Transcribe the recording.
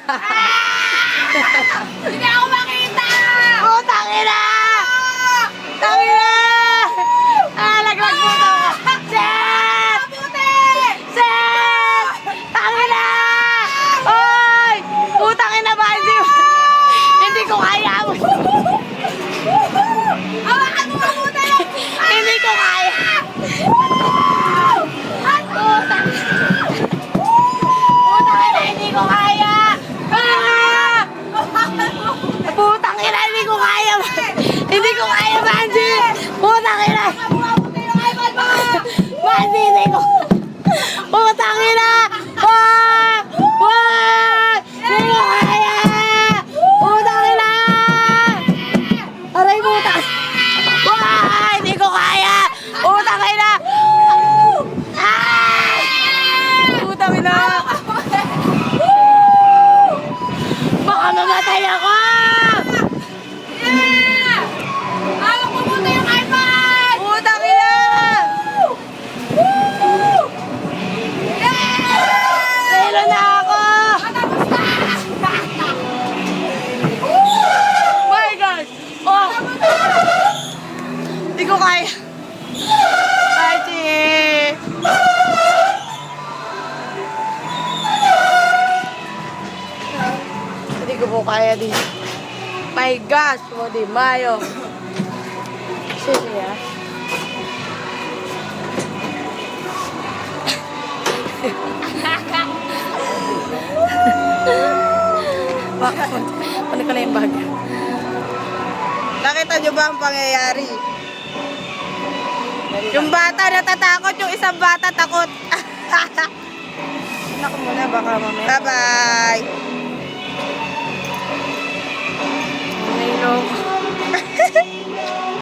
Hindi ako makita! Oh, tangina! Tangina! Laglag mo to! Set! Set! Tangina! Oy! Putang ina ba? Hindi ko kaya! Hawakan mo mabuti lang! Hindi ko kaya! Putang ina! Hindi ko kaya! Putang ina! Hindi ko kaya! Hindi ko kaya, Manji! Putang ina! Mabuti yung iPad mo! Manji, hindi ko! Putang ina! Wag! Wag! Hindi ko kaya! Putang ina! Aray, putang! Wag! Hindi ko kaya! Putang ina! Ah! Putang ina! Baka mamatay ako! Hawak mo mabuti yung iPad! Putang ina! Zero na ako! Matapos na! My God! Oh! Hindi ko kaya! Archie! Hindi ko po kaya din. My gosh! Modi Mayo! Siya. Bakit? Ano ka na yung bag? Nakita niyo ba ang pangyayari? Yung bata natatakot, yung isang bata takot. Naku muna, baka mamaya. Bye-bye!